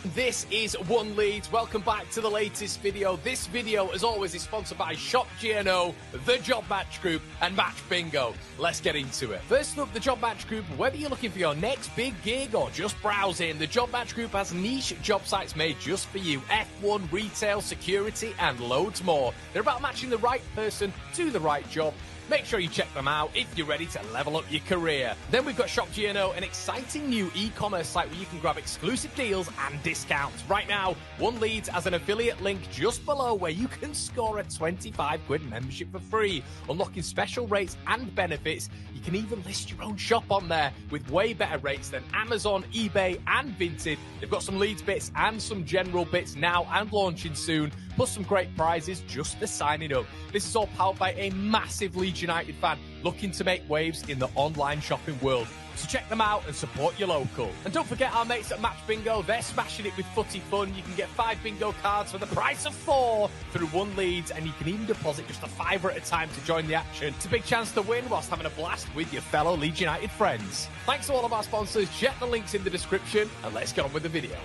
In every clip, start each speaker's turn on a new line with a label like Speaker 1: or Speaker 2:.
Speaker 1: This is One Leeds. Welcome back to the latest video. This video, as always, is sponsored by Shop GNO, The Job Match Group, and Match Bingo. Let's get into it. First up, The Job Match Group. Whether you're looking for your next big gig or just browsing, The Job Match Group has niche job sites made just for you. F1, retail, security, and loads more. They're about matching the right person to the right job. Make sure you check them out if you're ready to level up your career. Then we've got Shop GNO, an exciting new e-commerce site where you can grab exclusive deals and discounts. Right now, One Leeds has an affiliate link just below where you can score a 25 quid membership for free, unlocking special rates and benefits. You can even list your own shop on there with way better rates than Amazon, eBay, and Vinted. They've got some Leeds bits and some general bits now and launching soon, plus some great prizes just for signing up. This is all powered by a massive Leeds United fan looking to make waves in the online shopping world. So check them out and support your local. And don't forget our mates at Match Bingo. They're smashing it with footy fun. You can get 5 bingo cards for the price of 4 through One Leeds, and you can even deposit just $5 at a time to join the action. It's a big chance to win whilst having a blast with your fellow Leeds United friends. Thanks to all of our sponsors. Check the links in the description, and let's get on with the video.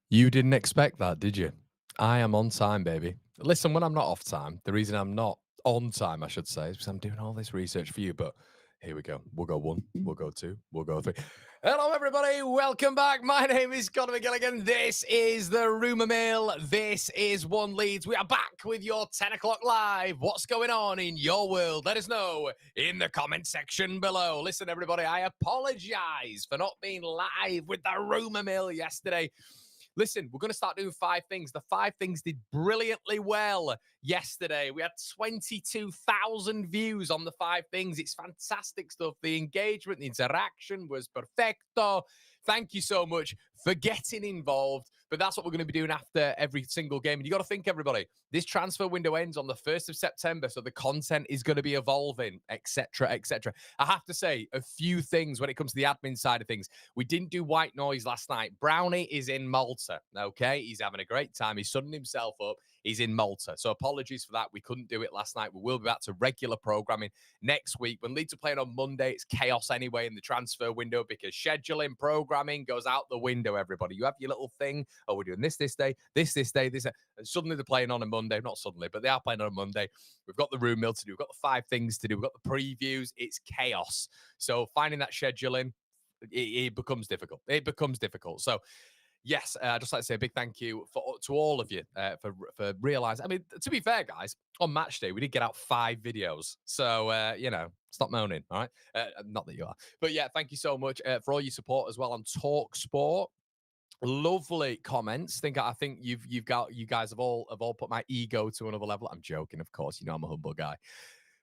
Speaker 1: You didn't expect that, did you? I am on time, baby. Listen, when I'm not off time, the reason I'm not on time, I should say, is because I'm doing all this research for you. But here we go. We'll go 1, we'll go 2, we'll go 3. Hello, everybody. Welcome back. My name is Conor McGilligan. This is the Rumour Mill. This is One Leeds. We are back with your 10 o'clock live. What's going on in your world? Let us know in the comment section below. Listen, everybody, I apologise for not being live with the Rumour Mill yesterday. Listen, we're going to start doing 5 things. The 5 things did brilliantly well yesterday. We had 22,000 views on the 5 things. It's fantastic stuff. The engagement, the interaction was perfecto. Thank you so much for getting involved. But that's what we're going to be doing after every single game. And you got to think, everybody, this transfer window ends on the 1st of September. So the content is going to be evolving, etc., etc. I have to say a few things when it comes to the admin side of things. We didn't do white noise last night. Brownie is in Malta, okay? He's having a great time. He's sunning himself up. He's in Malta. So apologies for that. We couldn't do it last night. We will be back to regular programming next week. When Leeds are playing on Monday, it's chaos anyway in the transfer window because scheduling, programming goes out the window, everybody. You have your little thing. Oh, we're doing this day, this day. And suddenly they're playing on a Monday. Not suddenly, but they are playing on a Monday. We've got the room mill to do. We've got the 5 things to do. We've got the previews. It's chaos. So finding that scheduling, it becomes difficult. It becomes difficult. So yes, I'd just like to say a big thank you to all of you for realizing. I mean, to be fair, guys, on match day, we did get out 5 videos. So, stop moaning, all right? Not that you are. But yeah, thank you so much for all your support as well on Talk Sport. Lovely comments. I think you guys have all put my ego to another level. I'm joking, of course. You know I'm a humble guy.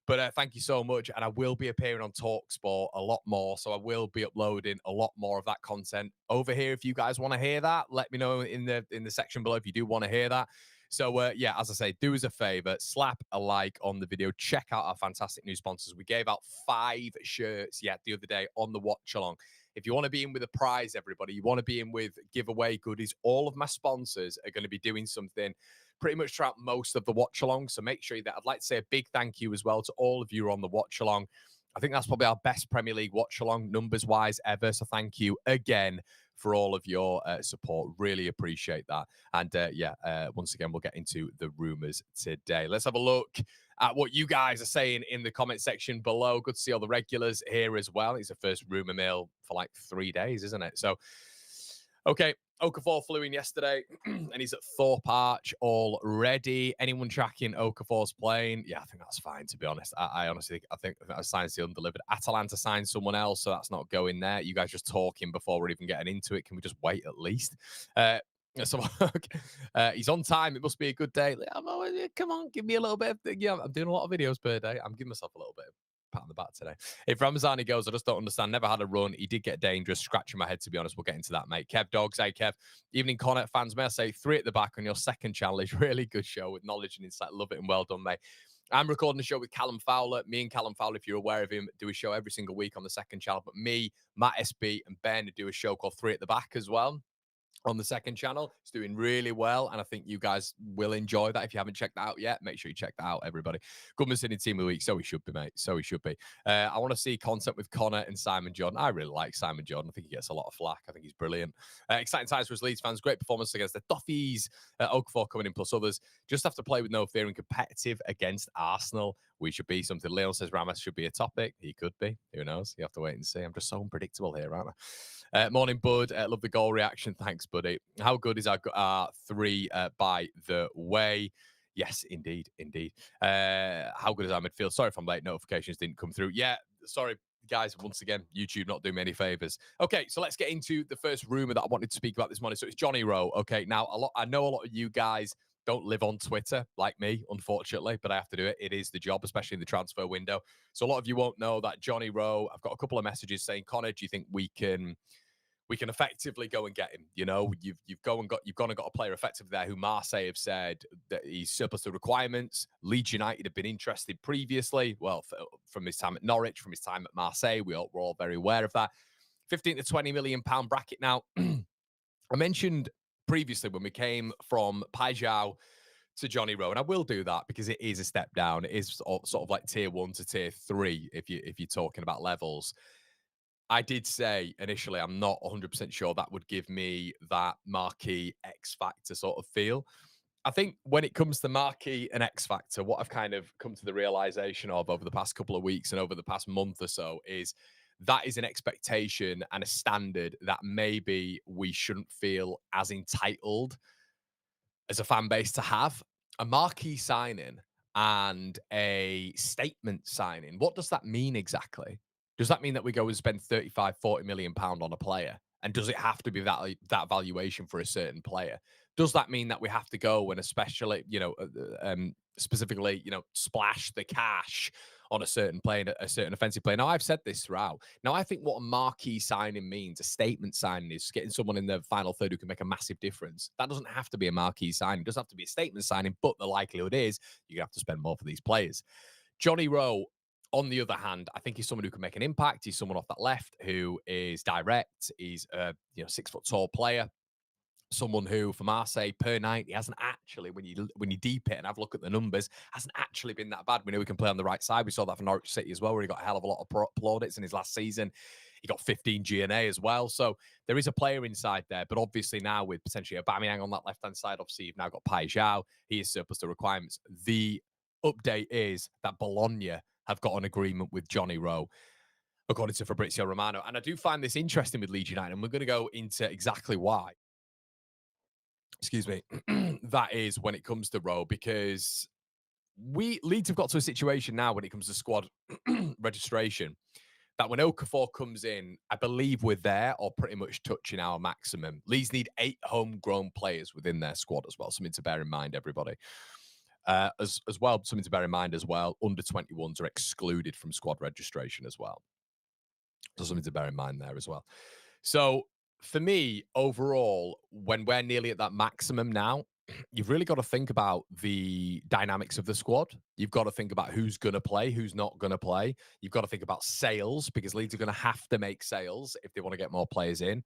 Speaker 1: But thank you so much. And I will be appearing on TalkSport a lot more. So I will be uploading a lot more of that content over here. If you guys want to hear that, let me know in the section below if you do want to hear that. So, yeah, as I say, do us a favor, slap a like on the video. Check out our fantastic new sponsors. We gave out 5 shirts the other day on the watch along. If you want to be in with a prize, everybody, you want to be in with giveaway goodies, all of my sponsors are going to be doing something pretty much throughout most of the watch along. So make sure that I'd like to say a big thank you as well to all of you on the watch along. I think that's probably our best Premier League watch along numbers wise ever. So thank you again for all of your support. Really appreciate that. And once again, we'll get into the rumors today. Let's have a look at what you guys are saying in the comment section below. Good to see all the regulars here as well. It's the first rumor mill for like 3 days, isn't it? So, okay. Okafor flew in yesterday, and he's at Thorpe Arch already. Anyone tracking Okafor's plane? Yeah, I think that's fine, to be honest. I honestly think that sign's still undelivered. Atalanta signed someone else, so that's not going there. You guys just talking before we're even getting into it. Can we just wait at least? So he's on time. It must be a good day. Come on, give me a little bit of, I'm doing a lot of videos per day. I'm giving myself a little bit of pat on the back today. If Ramazani goes, I just don't understand. Never had a run. He did get dangerous. Scratching my head, to be honest. We'll get into that, mate. Kev Dogs, hey Kev. Evening Connor fans, may I say 3 at the back on your second channel is really good show with knowledge and insight. Love it and well done, mate. I'm recording a show with Callum Fowler. Me and Callum Fowler, if you're aware of him, do a show every single week on the second channel. But me, Matt SB, and Ben do a show called 3 at the Back as well. on the second channel. It's doing really well, and I think you guys will enjoy that. If you haven't checked that out yet, make sure you check that out, everybody. Goodman City Team of the Week. So he should be, mate. So he should be. I want to see content with Connor and Simon Jordan. I really like Simon Jordan. I think he gets a lot of flack. I think he's brilliant. Exciting times for us Leeds fans. Great performance against the Toffees. Okafor coming in plus others. Just have to play with no fear and competitive against Arsenal. We should be something. Leon says Ramos should be a topic. He could be. Who knows? You have to wait and see. I'm just so unpredictable here, aren't I? Morning, Bud. Love the goal reaction. Thanks, buddy. How good is our three, by the way? Yes, indeed, indeed. How good is our midfield? Sorry if I'm late. Notifications didn't come through. Yeah, sorry, guys. Once again, YouTube not doing me any favors. Okay, so let's get into the first rumor that I wanted to speak about this morning. So it's Jonny Rowe. Okay, now I know a lot of you guys don't live on Twitter like me, unfortunately, but I have to do it. It is the job, especially in the transfer window. So a lot of you won't know that Jonny Rowe. I've got a couple of messages saying, Connor, do you think we can effectively go and get him? You know, you've gone and got a player effectively there who Marseille have said that he's surplus to requirements. Leeds United have been interested previously. Well, from his time at Norwich, from his time at Marseille, we're all very aware of that. 15 to 20 million pound bracket. Now, I mentioned previously when we came from Pajau to Jonny Rowe, and I will do that because it is a step down. It is sort of like tier 1 to tier 3 if you're talking about levels. I did say initially I'm not 100% sure that would give me that marquee X factor sort of feel. I think when it comes to marquee and X factor, what I've kind of come to the realization of over the past couple of weeks and over the past month or so is that is an expectation and a standard that maybe we shouldn't feel as entitled as a fan base to have. A marquee signing and a statement signing. What does that mean exactly? Does that mean that we go and spend 35, 40 million pound on a player? And does it have to be that valuation for a certain player? Does that mean that we have to go and especially, specifically, splash the cash on a certain player, a certain offensive player? Now, I've said this throughout. Now, I think what a marquee signing means, a statement signing, is getting someone in the final third who can make a massive difference. That doesn't have to be a marquee signing. It doesn't have to be a statement signing, but the likelihood is you're going to have to spend more for these players. Jonny Rowe, on the other hand, I think he's someone who can make an impact. He's someone off that left who is direct. He's a 6 foot tall player. Someone who, for Marseille, per night, he hasn't actually, when you deep it and have a look at the numbers, hasn't actually been that bad. We know he can play on the right side. We saw that for Norwich City as well, where he got a hell of a lot of plaudits in his last season. He got 15 GNA as well. So there is a player inside there. But obviously now with potentially Aubameyang on that left-hand side, obviously you've now got Pai Zhao. He is surplus to requirements. The update is that Bologna have got an agreement with Jonny Rowe, according to Fabrizio Romano. And I do find this interesting with Leeds United, and we're going to go into exactly why. Excuse me. That is when it comes to Rowe, because Leeds have got to a situation now when it comes to squad registration that when Okafor comes in, I believe we're there or pretty much touching our maximum. Leeds need 8 homegrown players within their squad as well. Something to bear in mind, everybody. As well, something to bear in mind as well, under 21s are excluded from squad registration as well. So something to bear in mind there as well. So for me, overall, when we're nearly at that maximum now, you've really got to think about the dynamics of the squad. You've got to think about who's going to play, who's not going to play. You've got to think about sales, because Leeds are going to have to make sales if they want to get more players in.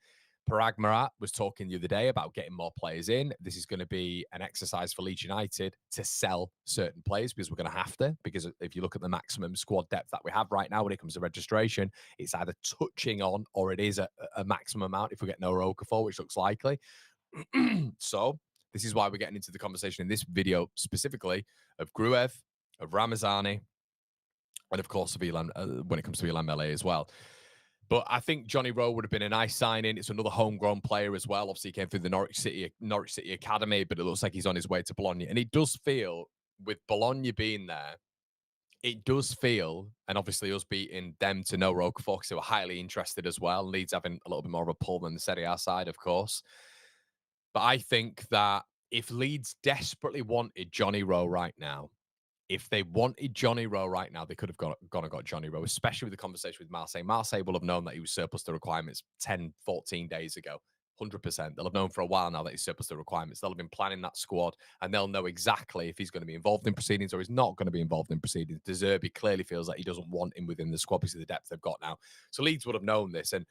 Speaker 1: Parag Marat was talking the other day about getting more players in. This is going to be an exercise for Leeds United to sell certain players, because we're going to have to. Because if you look at the maximum squad depth that we have right now when it comes to registration, it's either touching on or it is a maximum amount if we get no Okafor, which looks likely. So this is why we're getting into the conversation in this video specifically of Gruev, of Ramazani, and of course of Illan, when it comes to Illan Meslier as well. But I think Jonny Rowe would have been a nice signing. It's another homegrown player as well. Obviously, he came through the Norwich City Academy, but it looks like he's on his way to Bologna. And it does feel, with Bologna being there, it does feel, and obviously us beating them to no Okafor, because they were highly interested as well. Leeds having a little bit more of a pull than the Serie A side, of course. But I think that if Leeds desperately wanted Jonny Rowe right now, if they wanted Jonny Rowe right now, they could have gone and got Jonny Rowe, especially with the conversation with Marseille. Marseille will have known that he was surplus to requirements 10, 14 days ago. 100%. They'll have known for a while now that he's surplus to requirements. They'll have been planning that squad, and they'll know exactly if he's going to be involved in proceedings or he's not going to be involved in proceedings. De Zerbi clearly feels like he doesn't want him within the squad because of the depth they've got now. So Leeds would have known this, and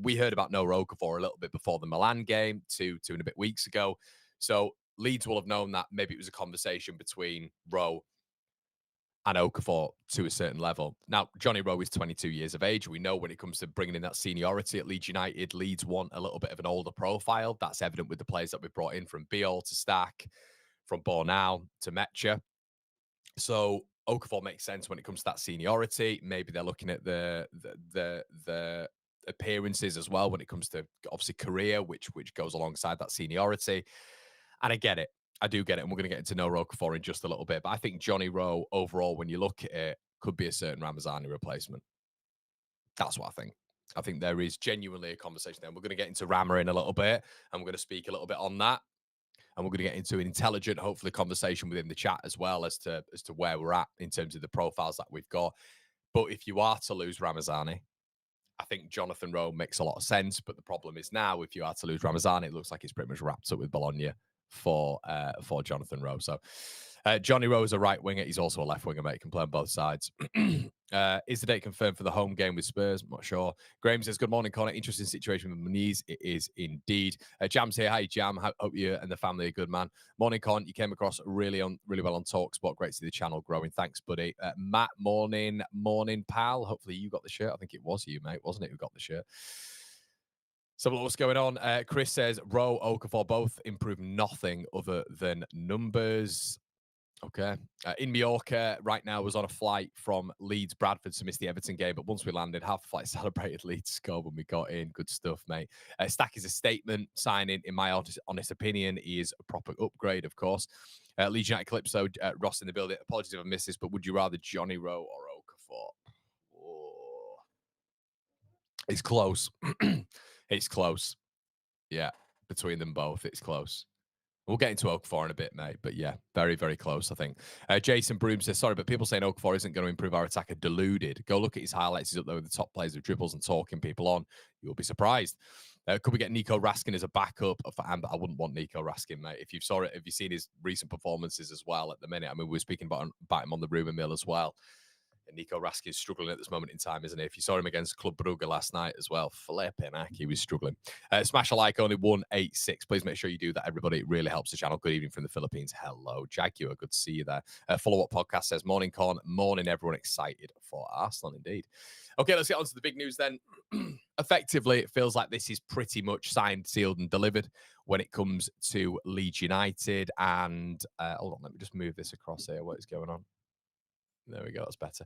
Speaker 1: we heard about no Okafor a little bit before the Milan game, two and a bit weeks ago. So Leeds will have known that maybe it was a conversation between Rowe and Okafor to a certain level. Now, Jonny Rowe is 22 years of age. We know when it comes to bringing in that seniority at Leeds United, Leeds want a little bit of an older profile. That's evident with the players that we've brought in, from Biol to Stack, from Bornau to Metcha. So Okafor makes sense when it comes to that seniority. Maybe they're looking at the appearances as well when it comes to obviously career, which goes alongside that seniority. And I get it. I do get it. And we're going to get into no Okafor in just a little bit. But I think Jonny Rowe, overall, when you look at it, could be a certain Ramazani replacement. That's what I think. I think there is genuinely a conversation there. And we're going to get into Rama in a little bit, and we're going to speak a little bit on that. And we're going to get into an intelligent, hopefully, conversation within the chat as well as to where we're at in terms of the profiles that we've got. But if you are to lose Ramazani, I think Jonathan Rowe makes a lot of sense. But the problem is now, if you are to lose Ramazani, it looks like it's pretty much wrapped up with Bologna for Jonathan Rowe. So Jonny Rowe is a right winger. He's also a left winger, mate. He can play on both sides. Is the date confirmed for the home game with Spurs? I'm not sure. Graham says, good morning, Connor. Interesting situation with Muniz. It is indeed. Jam's here. Hi, Jam. Hope you and the family are good, man. Morning, Con. You came across really well on TalkSport. Great to see the channel growing. Thanks, buddy. Matt, morning, pal. Hopefully you got the shirt. I think it was you, mate, wasn't it, who got the shirt? So what's going on? Chris says, Rowe, Okafor both improve nothing other than numbers. Okay. In Mallorca right now, was on a flight from Leeds, Bradford to miss the Everton game. But once we landed, half the flight celebrated Leeds score when we got in. Good stuff, mate. Stack is a statement signing. In my honest opinion, he is a proper upgrade, of course. Leeds United Calypso, Ross in the building. Apologies if I missed this, but would you rather Jonny Rowe or Okafor? Oh. It's close. It's close. Yeah, between them both, it's close. We'll get into Okafor in a bit, mate. But yeah, very, very close, I think. Jason Broom says, sorry, but people saying Okafor isn't going to improve our attack are deluded. Go look at his highlights. He's up there with the top players with dribbles and talking people on. You'll be surprised. Could we get Nico Raskin as a backup? I wouldn't want Nico Raskin, mate. If you've seen his recent performances as well at the minute. I mean, we were speaking about him on the Rumour Mill as well. And Nico Raskin is struggling at this moment in time, isn't he? If you saw him against Club Brugge last night as well, flipping heck, he was struggling. Smash a like, only 186. Please make sure you do that, everybody. It really helps the channel. Good evening from the Philippines. Hello, Jaguar. Good to see you there. Follow-up podcast says, morning, Con. Morning, everyone. Excited for Arsenal, indeed. Okay, let's get on to the big news then. Effectively, it feels like this is pretty much signed, sealed, and delivered when it comes to Leeds United. And hold on, let me just move this across here. What is going on? There we go. That's better.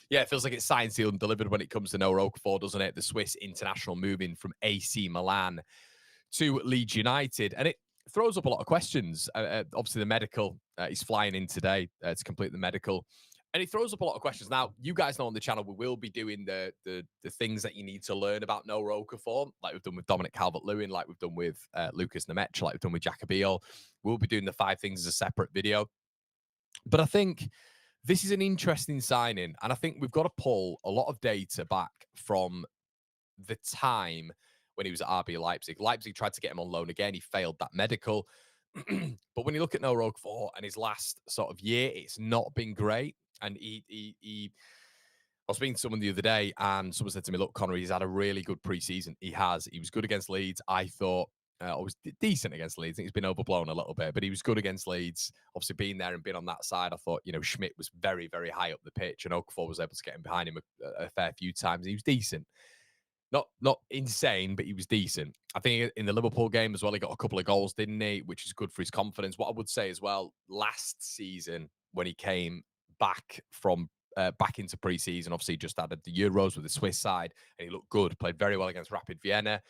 Speaker 1: Yeah, it feels like it's signed, sealed, and delivered when it comes to Noah Okafor, doesn't it? The Swiss international moving from AC Milan to Leeds United. And it throws up a lot of questions. Obviously, the medical, he's flying in today to complete the medical. And it throws up a lot of questions. Now, you guys know on the channel, we will be doing the things that you need to learn about Noah Okafor, like we've done with Dominic Calvert-Lewin, like we've done with Lucas Nemec, like we've done with Jacobiol. We'll be doing the 5 things as a separate video. But I think this is an interesting signing, and I think we've got to pull a lot of data back from the time when he was at RB Leipzig. Leipzig tried to get him on loan again. He failed that medical. But when you look at Noah Okafor and his last sort of year, it's not been great. And I was speaking to someone the other day, and someone said to me, look, Connor, he's had a really good preseason. He has. He was good against Leeds. I thought was decent against Leeds. I think he's been overblown a little bit, but he was good against Leeds. Obviously, being there and being on that side, I thought, Schmidt was very, very high up the pitch, and Okafor was able to get him behind him a fair few times. He was decent. Not insane, but he was decent. I think in the Liverpool game as well, he got a couple of goals, didn't he? Which is good for his confidence. What I would say as well, last season when he came back from back into pre-season, obviously just added the Euros with the Swiss side, and he looked good. Played very well against Rapid Vienna,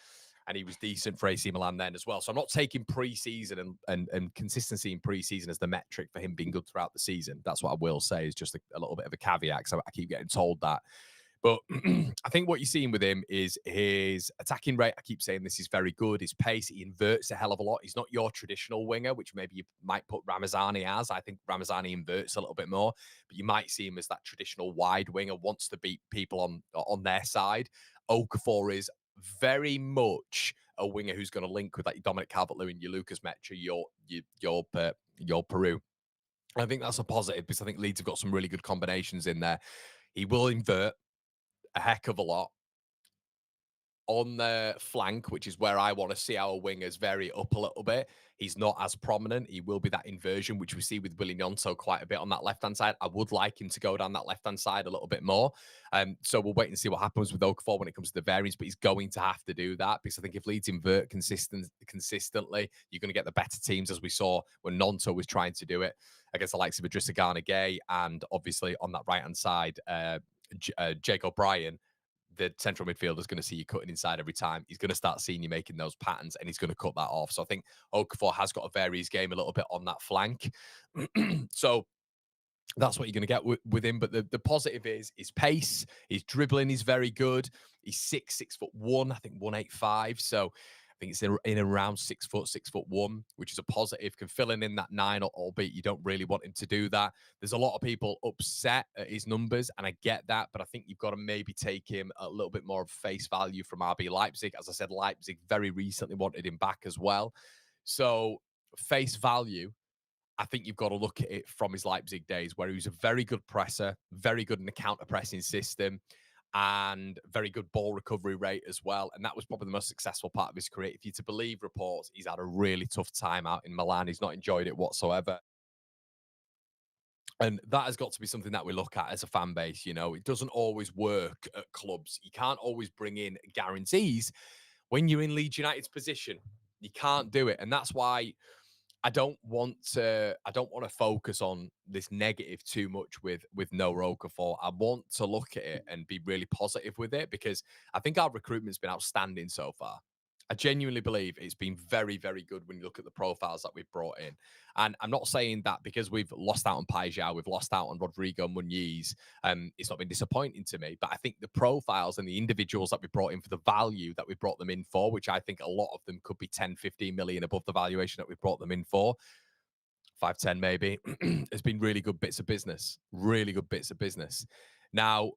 Speaker 1: and he was decent for AC Milan then as well. So I'm not taking pre-season and consistency in pre-season as the metric for him being good throughout the season. That's what I will say is just a little bit of a caveat, because I keep getting told that. But I think what you're seeing with him is his attacking rate. I keep saying this is very good. His pace, he inverts a hell of a lot. He's not your traditional winger, which maybe you might put Ramazani as. I think Ramazani inverts a little bit more, but you might see him as that traditional wide winger, wants to beat people on their side. Okafor is very much a winger who's going to link with like Dominic Calvert-Lewin, your Lucas Metra, your Peru. I think that's a positive because I think Leeds have got some really good combinations in there. He will invert a heck of a lot on the flank, which is where I want to see our wingers vary up a little bit. He's not as prominent. He will be that inversion, which we see with Willie Gnonto quite a bit on that left-hand side. I would like him to go down that left-hand side a little bit more. So we'll wait and see what happens with Okafor when it comes to the variance, but he's going to have to do that because I think if Leeds invert consistently, you're going to get the better teams, as we saw when Gnonto was trying to do it against the likes of Idrissa Gana Gay, and obviously on that right-hand side, Jake O'Brien. The central midfielder is going to see you cutting inside every time. He's going to start seeing you making those patterns, and he's going to cut that off. So I think Okafor has got to vary his game a little bit on that flank. So that's what you're going to get with him. But the positive is his pace. His dribbling is very good. He's 6'1", I think 185. So I think it's in around 6 foot, 6'1", which is a positive. Can fill in that 9, albeit you don't really want him to do that. There's a lot of people upset at his numbers, and I get that, but I think you've got to maybe take him a little bit more of face value from RB Leipzig. As I said, Leipzig very recently wanted him back as well. So face value, I think you've got to look at it from his Leipzig days, where he was a very good presser, very good in the counter-pressing system, and very good ball recovery rate as well. And that was probably the most successful part of his career. If you're to believe reports, he's had a really tough time out in Milan. He's not enjoyed it whatsoever. And that has got to be something that we look at as a fan base. You know, it doesn't always work at clubs. You can't always bring in guarantees when you're in Leeds United's position. You can't do it. And that's why I don't want to focus on this negative too much with no Okafor. I want to look at it and be really positive with it because I think our recruitment's been outstanding so far. I genuinely believe it's been very, very good when you look at the profiles that we've brought in. And I'm not saying that because we've lost out on Pajau, we've lost out on Rodrigo Muniz. It's not been disappointing to me. But I think the profiles and the individuals that we brought in for the value that we brought them in for, which I think a lot of them could be 10, 15 million above the valuation that we brought them in for, 5, 10 maybe, has been really good bits of business. Really good bits of business. Now,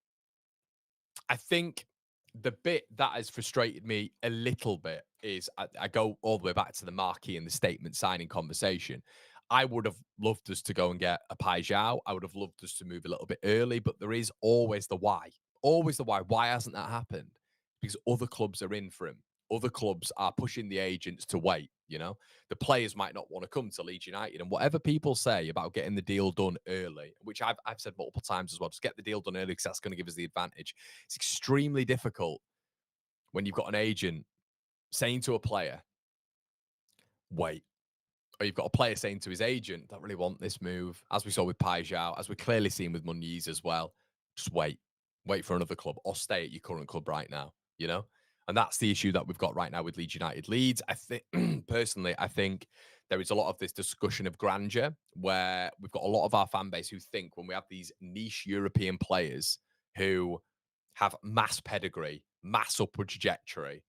Speaker 1: I think the bit that has frustrated me a little bit is I go all the way back to the marquee and the statement signing conversation. I would have loved us to go and get a Pajau. I would have loved us to move a little bit early, but there is always the why. Always the why. Why hasn't that happened? Because other clubs are in for him. Other clubs are pushing the agents to wait. You know, the players might not want to come to Leeds United. And whatever people say about getting the deal done early, which I've said multiple times as well, just get the deal done early because that's going to give us the advantage. It's extremely difficult when you've got an agent saying to a player, wait, or you've got a player saying to his agent, don't really want this move, as we saw with Pajau, as we're clearly seeing with Muniz as well. Just wait for another club or stay at your current club right now, you know? And that's the issue that we've got right now with Leeds United. Leeds, I think, personally, I think there is a lot of this discussion of grandeur where we've got a lot of our fan base who think when we have these niche European players who have mass pedigree, mass upward trajectory,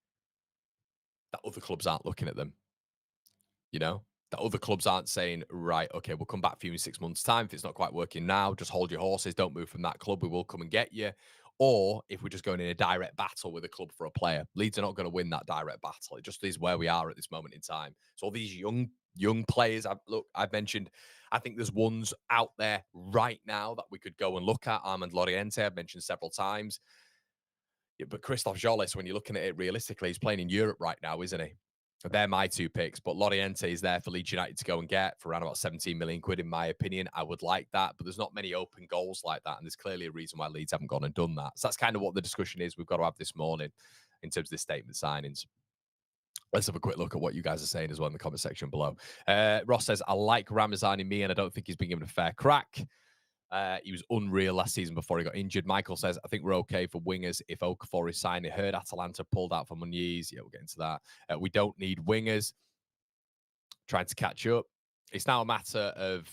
Speaker 1: that other clubs aren't looking at them, you know? That other clubs aren't saying, right, okay, we'll come back for you in 6 months' time. If it's not quite working now, just hold your horses. Don't move from that club. We will come and get you. Or if we're just going in a direct battle with a club for a player, Leeds are not going to win that direct battle. It just is where we are at this moment in time. So all these young players, I've mentioned, I think there's ones out there right now that we could go and look at. Armand Lorient, I've mentioned several times. Yeah, but Christophe Jolis, when you're looking at it realistically, he's playing in Europe right now, isn't he? They're my two picks, but Lorient is there for Leeds United to go and get for around about 17 million quid, in my opinion. I would like that, but there's not many open goals like that, and there's clearly a reason why Leeds haven't gone and done that. So that's kind of what the discussion is we've got to have this morning in terms of this statement signings. Let's have a quick look at what you guys are saying as well in the comment section below. Ross says, I like Ramazani me, and I don't think he's been given a fair crack. He was unreal last season before he got injured. Michael says, I think we're okay for wingers if Okafor is signed. I heard Atalanta pulled out for Muniz. Yeah, we'll get into that. We don't need wingers. Trying to catch up. It's now a matter of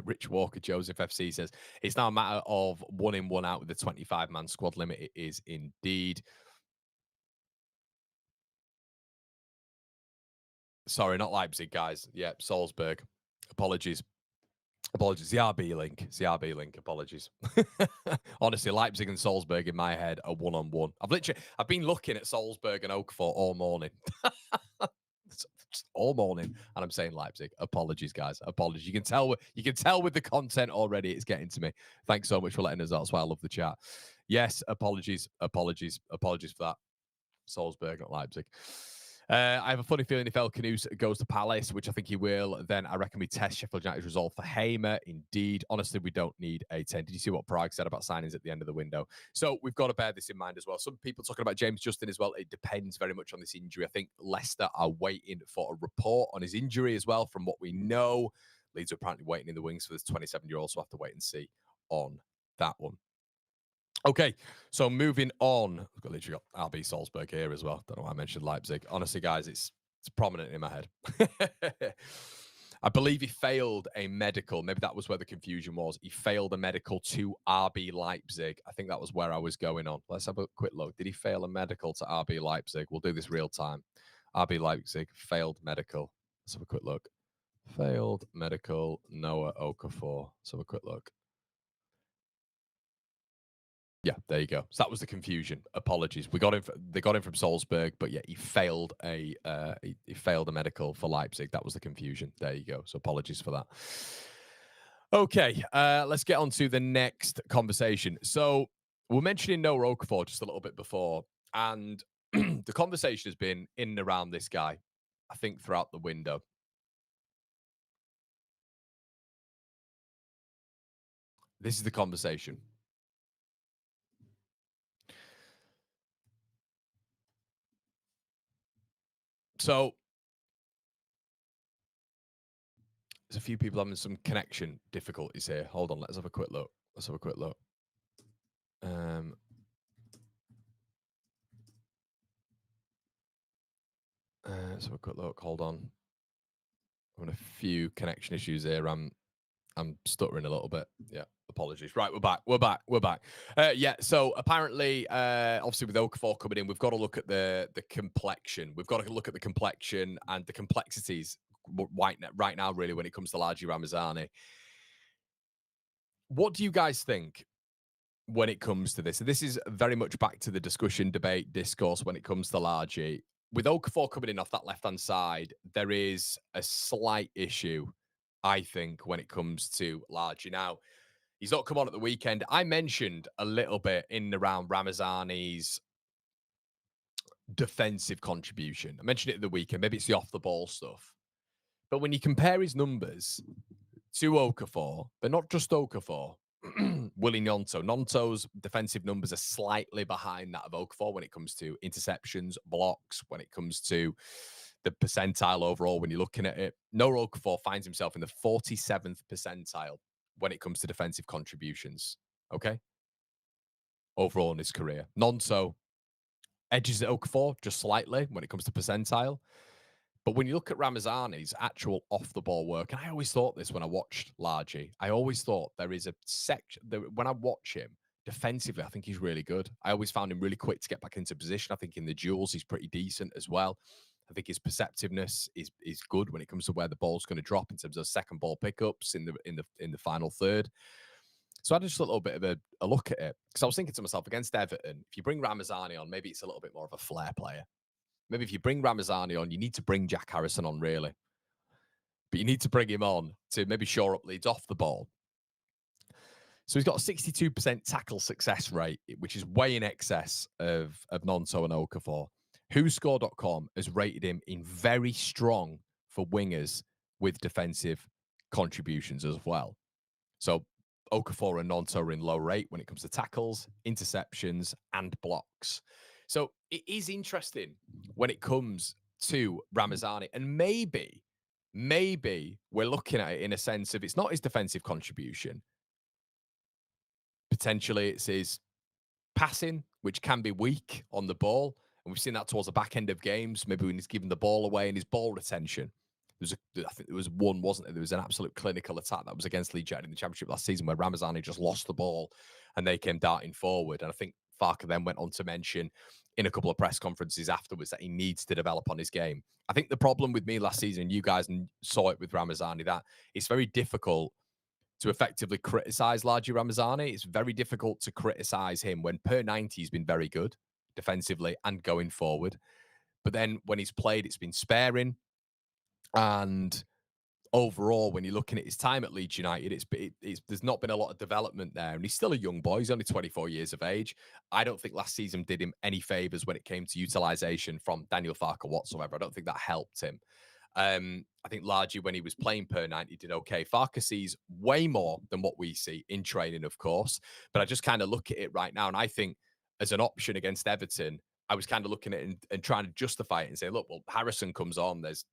Speaker 1: Rich Walker, Joseph FC says, it's now a matter of 1 in, 1 out with the 25-man squad limit. It is indeed. Sorry, not Leipzig, guys. Yeah, Salzburg. Apologies. Apologies. The RB link. It's the RB link. Apologies. Honestly, Leipzig and Salzburg in my head are one-on-one. I've been looking at Salzburg and Okafor all morning. All morning, and I'm saying Leipzig. Apologies, guys. Apologies. You can tell with the content already. It's getting to me. Thanks so much for letting us know. That's why I love the chat. Yes, apologies for that. Salzburg, not Leipzig. I have a funny feeling if El Khanous goes to Palace, which I think he will, then I reckon we test Sheffield United's resolve for Hamer. Indeed. Honestly, we don't need a 10. Did you see what Prague said about signings at the end of the window? So we've got to bear this in mind as well. Some people talking about James Justin as well. It depends very much on this injury. I think Leicester are waiting for a report on his injury as well, from what we know. Leeds are apparently waiting in the wings for this 27-year-old, so we'll have to wait and see on that one. Okay, so moving on. I've got literally got RB Salzburg here as well. Don't know why I mentioned Leipzig. Honestly, guys, it's prominent in my head. I believe he failed a medical. Maybe that was where the confusion was. He failed a medical to RB Leipzig. I think that was where I was going on. Let's have a quick look. Did he fail a medical to RB Leipzig? We'll do this real time. RB Leipzig, failed medical. Let's have a quick look. Failed medical, Noah Okafor. Let's have a quick look. Yeah, there you go. So that was the confusion. Apologies. They got him from Salzburg, but yeah, he failed a medical for Leipzig. That was the confusion. There you go. So apologies for that. Okay, let's get on to the next conversation. So we're mentioning Noah Okafor just a little bit before, and the conversation has been in and around this guy, I think, throughout the window. This is the conversation. So there's a few people having some connection difficulties here. Hold on, let's have a quick look. Let's have a quick look. Let's have a quick look. Hold on. I'm having a few connection issues here. I'm stuttering a little bit. Yeah, apologies. Right, we're back. Yeah, so apparently, obviously with Okafor coming in, we've got to look at the complexion. We've got to look at the complexion and the complexities right now, really, when it comes to Largi Ramazani. What do you guys think when it comes to this? So this is very much back to the discussion, debate, discourse when it comes to Largi. With Okafor coming in off that left-hand side, there is a slight issue, I think, when it comes to Largi. Now, he's not come on at the weekend. I mentioned a little bit in and around Ramazani's defensive contribution. I mentioned it at the weekend. Maybe it's the off-the-ball stuff. But when you compare his numbers to Okafor, but not just Okafor, Willie Gnonto. Gnonto's defensive numbers are slightly behind that of Okafor when it comes to interceptions, blocks, when it comes to the percentile overall when you're looking at it. Noah Okafor finds himself in the 47th percentile when it comes to defensive contributions, okay? Overall in his career. Gnonto edges Okafor just slightly when it comes to percentile. But when you look at Ramazani's actual off-the-ball work, and I always thought this when I watched Largi, I always thought there is a section, when I watch him, defensively, I think he's really good. I always found him really quick to get back into position. I think in the duels, he's pretty decent as well. I think his perceptiveness is good when it comes to where the ball's going to drop in terms of second ball pickups in the final third. So I had just a little bit of a look at it because I was thinking to myself, against Everton, if you bring Ramazani on, maybe it's a little bit more of a flair player. Maybe if you bring Ramazani on, you need to bring Jack Harrison on, really. But you need to bring him on to maybe shore up Leeds off the ball. So he's got a 62% tackle success rate, which is way in excess of Gnonto and Okafor. WhoScore.com has rated him in very strong for wingers with defensive contributions as well. So Okafor and Gnonto are in low rate when it comes to tackles, interceptions, and blocks. So it is interesting when it comes to Ramazani. And maybe we're looking at it in a sense of it's not his defensive contribution. Potentially it's his passing, which can be weak on the ball. And we've seen that towards the back end of games, maybe when he's given the ball away and his ball retention. I think there was one, wasn't there? There was an absolute clinical attack that was against Leeds United in the Championship last season where Ramazani just lost the ball and they came darting forward. And I think Farke then went on to mention in a couple of press conferences afterwards that he needs to develop on his game. I think the problem with me last season, and you guys saw it with Ramazani, that it's very difficult to effectively criticize Largi Ramazani. It's very difficult to criticize him when per 90 he's been very good defensively and going forward. But then when he's played, it's been sparing. And overall, when you're looking at his time at Leeds United, there's not been a lot of development there. And he's still a young boy. He's only 24 years of age. I don't think last season did him any favors when it came to utilization from Daniel Farke whatsoever. I don't think that helped him. I think largely when he was playing per 90, did okay. Farke sees way more than what we see in training, of course. But I just kind of look at it right now, and I think as an option against Everton, I was kind of looking at it and trying to justify it and say, look, well, Harrison comes on. There's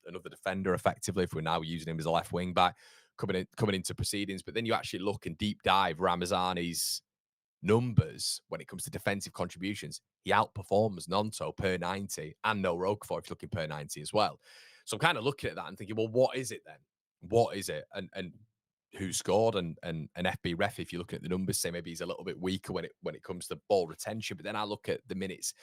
Speaker 1: another defender effectively if we're now using him as a left wing back coming into proceedings. But then you actually look and deep dive Ramazani's numbers when it comes to defensive contributions. He outperforms Nonto per 90 and no Okafor if you're looking per 90 as well. So I'm kind of looking at that and thinking, well, what is it then? What is it? And who scored and an FB ref, if you're looking at the numbers, say maybe he's a little bit weaker when it comes to ball retention. But then I look at the minutes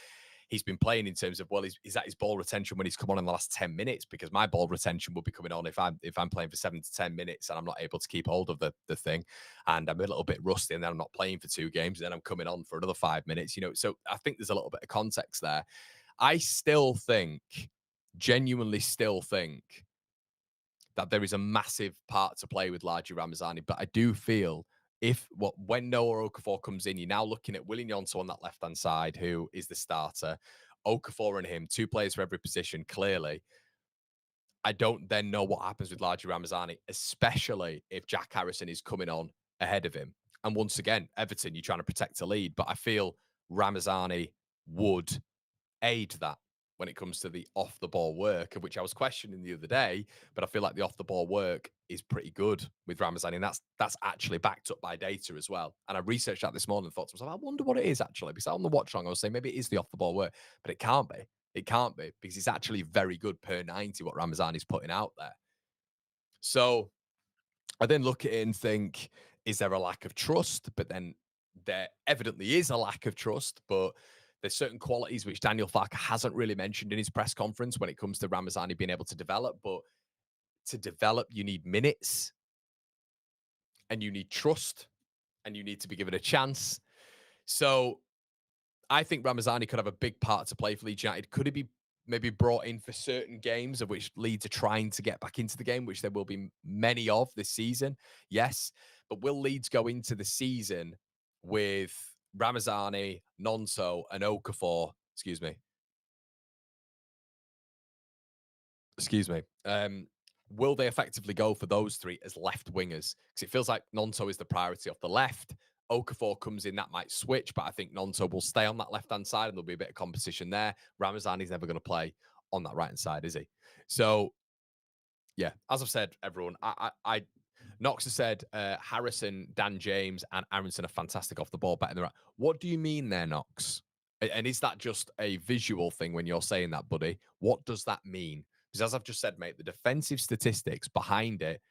Speaker 1: he's been playing in terms of, well, is that his ball retention when he's come on in the last 10 minutes? Because my ball retention will be coming on if I'm playing for 7 to 10 minutes and I'm not able to keep hold of the thing and I'm a little bit rusty and then I'm not playing for 2 games and then I'm coming on for another 5 minutes, So I think there's a little bit of context there. I still think, genuinely still think that there is a massive part to play with Largi Ramazani, but I do feel when Noah Okafor comes in, you're now looking at Willian Yonto on that left-hand side, who is the starter. Okafor and him, 2 players for every position, clearly. I don't then know what happens with Largi Ramazani, especially if Jack Harrison is coming on ahead of him. And once again, Everton, you're trying to protect a lead, but I feel Ramazani would aid that when it comes to the off the ball work, of which I was questioning the other day, but I feel like the off the ball work is pretty good with Ramazani, and that's actually backed up by data as well. And I researched that this morning and thought to myself, I wonder what it is actually, because on the watch long I was saying maybe it is the off the ball work, but it can't be. It can't be, because it's actually very good per 90 what Ramazani's putting out there. So I then look at it and think, is there a lack of trust? But then there evidently is a lack of trust, but there's certain qualities which Daniel Farke hasn't really mentioned in his press conference when it comes to Ramazani being able to develop. But to develop, you need minutes and you need trust and you need to be given a chance. So I think Ramazani could have a big part to play for Leeds United. Could he be maybe brought in for certain games of which Leeds are trying to get back into the game, which there will be many of this season? Yes. But will Leeds go into the season with Ramazani, Nonso, and Okafor? Excuse me. Will they effectively go for those 3 as left wingers? Because it feels like Nonso is the priority off the left. Okafor comes in, that might switch, but I think Nonso will stay on that left-hand side and there'll be a bit of competition there. Ramazani's never going to play on that right-hand side, is he? So, yeah, as I've said, everyone, Knox has said Harrison, Dan James, and Aronson are fantastic off the ball, better than right. What do you mean there, Knox? And is that just a visual thing when you're saying that, buddy? What does that mean? Because as I've just said, mate, the defensive statistics behind it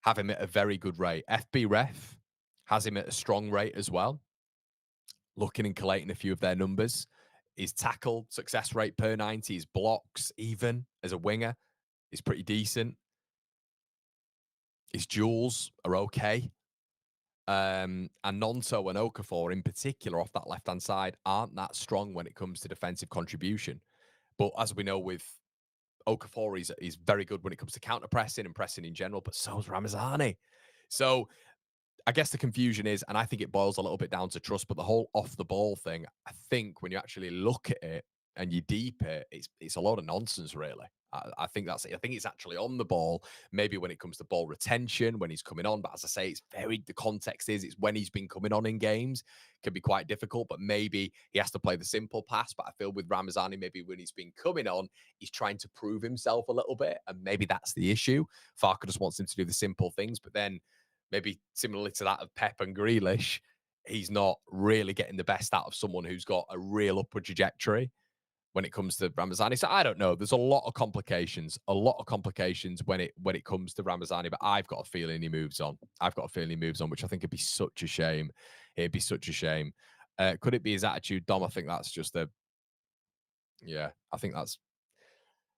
Speaker 1: have him at a very good rate. FB Ref has him at a strong rate as well. Looking and collating a few of their numbers. His tackle success rate per 90, his blocks, even as a winger, is pretty decent. His duels are okay. And Nonto and Okafor in particular off that left-hand side aren't that strong when it comes to defensive contribution. But as we know with Okafor, he's very good when it comes to counter-pressing and pressing in general, but so is Ramazani. So I guess the confusion is, and I think it boils a little bit down to trust, but the whole off-the-ball thing, I think when you actually look at it and you deep it, it's a lot of nonsense, really. I think that's it. I think it's actually on the ball, maybe when it comes to ball retention, when he's coming on. But as I say, the context is, it's when he's been coming on in games, can be quite difficult. But maybe he has to play the simple pass. But I feel with Ramazani, maybe when he's been coming on, he's trying to prove himself a little bit. And maybe that's the issue. Farke just wants him to do the simple things. But then maybe similarly to that of Pep and Grealish, he's not really getting the best out of someone who's got a real upward trajectory when it comes to Ramazani. So I don't know. There's a lot of complications when it comes to Ramazani, but I've got a feeling he moves on. Which I think would be such a shame. It'd be such a shame. Could it be his attitude, Dom? I think that's just I think that's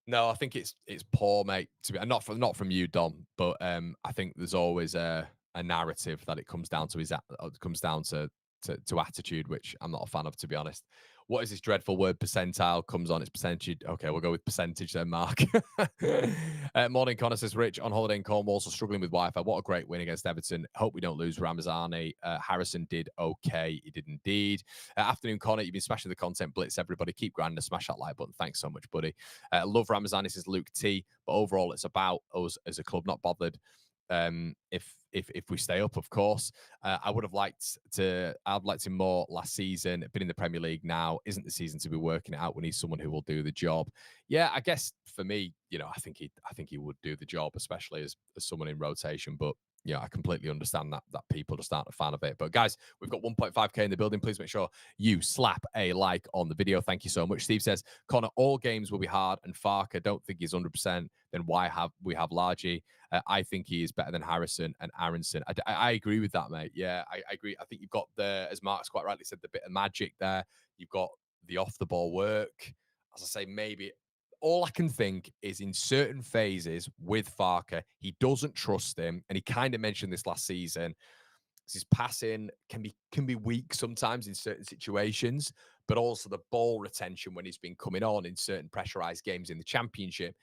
Speaker 1: No, I think it's poor, mate. To be not from you, Dom, but I think there's always a narrative that it comes down to it comes down to attitude, which I'm not a fan of, to be honest. What is this dreadful word percentile? Comes on its percentage. Okay, we'll go with percentage then, Mark. Morning, Connor says, Rich on holiday in Cornwall, so struggling with Wi-Fi. What a great win against Everton. Hope we don't lose Ramazani. Harrison did okay. He did indeed. Afternoon, Connor. You've been smashing the content blitz. Everybody, keep grinding. Smash that like button. Thanks so much, buddy. Love Ramazani, says Luke T. But overall, it's about us as a club, not bothered if we stay up, of course. I'd liked him more last season. Been in the Premier League now. Isn't the season to be working it out? We need someone who will do the job. Yeah, I guess for me, I think he would do the job, especially as someone in rotation. But yeah, I completely understand that people just aren't a fan of it. But guys, we've got 1.5k in the building. Please make sure you slap a like on the video. Thank you so much. Steve says, Connor, all games will be hard, and Farker don't think he's 100%. Then why have we have Largy? I think he is better than Harrison and Aronson. I agree with that, mate. Yeah, I agree. I think you've got as Mark's quite rightly said, the bit of magic there. You've got the off the ball work. As I say, maybe all I can think is in certain phases with Farker, he doesn't trust him, and he kind of mentioned this last season. His passing can be weak sometimes in certain situations, but also the ball retention when he's been coming on in certain pressurized games in the championship.